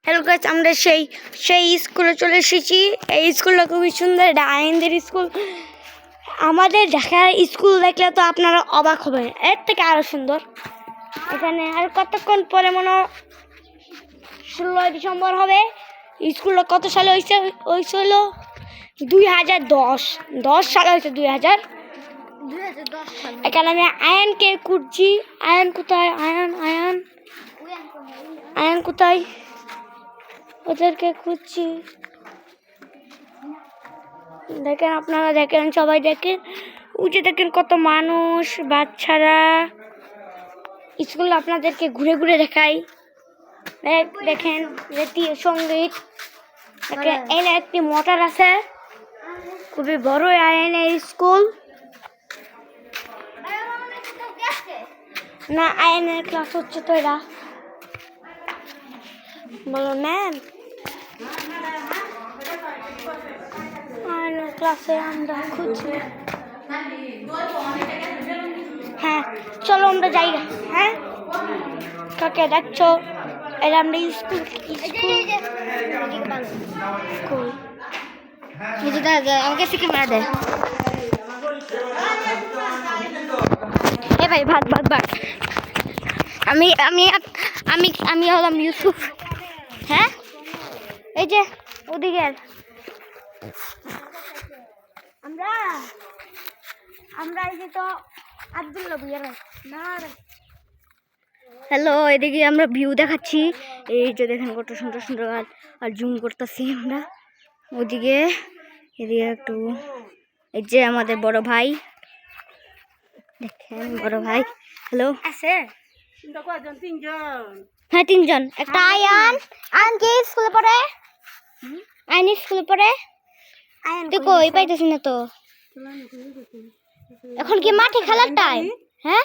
Hello guys, আমরা সেই স্কুলে চলে এসেছি। এই স্কুলটা খুবই সুন্দর, এটা আইনদের স্কুল। আমাদের ঢাকার স্কুল দেখলে তো আপনারা অবাক হবেন, এর থেকে আরও সুন্দর। এখানে আর কতক্ষণ পরে মনে হয় 16 ডিসেম্বর হবে। স্কুলটা কত সালে হয়েছিল? 2010 সালে হয়েছে। 2010 সালে। এখানে আমি আয়নকে খুঁজছি। আয়ন কোথায়? আয়ন কোথায়? ওদেরকে খুঁজছি। দেখেন, আপনারা দেখেন, সবাই দেখেন, উঠে দেখেন কত মানুষ, বাচ্চারা। স্কুল আপনাদেরকে ঘুরে ঘুরে দেখাই। দেখেন জাতীয় সঙ্গীত। দেখেন এনে একটি মোটর আছে, খুবই বড় আইনের স্কুল। না, আইনের ক্লাস হচ্ছে তো। এরা বলো ম্যাম, আইনের ক্লাসে আমরা খুঁজছি। হ্যাঁ, চলো আমরা যাই। হ্যাঁ, কাকে দেখছো? এটা আমরা স্কুল। আমাকে থেকে মারা দেয়। এ ভাই, ভাত। আমি আমি আমি আমি হলাম ইউসুফ। হ্যাঁ, এই যে ওদিকে আমরা এই যে তো আব্দুল্লাহ বুঝার না। হ্যালো, এদিকে আমরা ভিউ দেখাচ্ছি। এই যে দেখেন কত সুন্দর সুন্দর আর জুম করতেছি আমরা ওদিকে। এদিকে একটু, এই যে আমাদের বড় ভাই, দেখেন বড় ভাই। হ্যালো, আছে? হ্যাঁ, 3 জন। একটা আয়ান কি স্কুলে পড়ে? আইন স্কুলে পড়ে। তুই কই পাইতেছি না তো। এখন কি মাঠে খেলার টাইম? হ্যাঁ,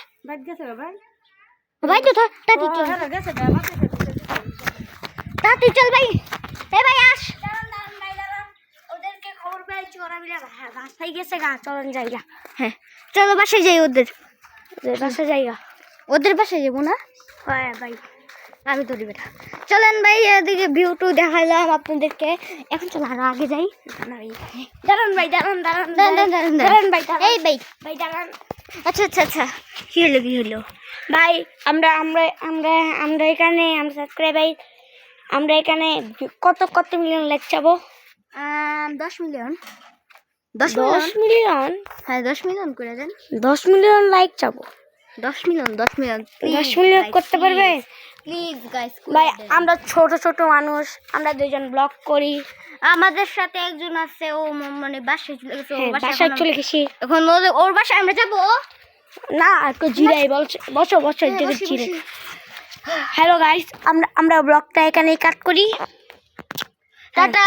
ভাই তো তাড়াতাড়ি চল ভাই। এ ভাই আস। ওদেরকে খবর পেয়েছি, ওরা মিলে ঘাস খাই গেছে। চলেন জায়গা। হ্যাঁ, চলো বাসায় যাই। ওদের বাসায় জায়গা। ওদের বাসায় যাবো না? হ্যাঁ ভাই, আমি তো দিবে। চলেন ভাই, এদিকে ভিউটু দেখাইলাম আপনাদেরকে। এখন চলো আরো আগে যাই। দাঁড়ান ভাই, দাঁড়ান ভাই। এই ভাই দাঁড়ান। আচ্ছা, কি হলো ভাই? আমরা এখানে সাবস্ক্রাইবার, আমরা এখানে কত মিলিয়ন লাইক চাবো? 10 মিলিয়ন। 10 মিলিয়ন? হ্যাঁ, 10 মিলিয়ন করে দেন। 10 মিলিয়ন লাইক চাবো। 10 মিলিয়ন করতে পারবে? প্লিজ গাইস ভাই, আমরা ছোট মানুষ, আমরা 2 জন ব্লগ করি। আমাদের সাথে একজন আছে, ও মানে বাসায় চলে গেছে। এখন ওর বাসায় আমরা যাবো না, একটু জিরাই। বসো জিরাই। হ্যালো গাইস, আমরা ব্লগটা এখানেই কাট করি। টাটা।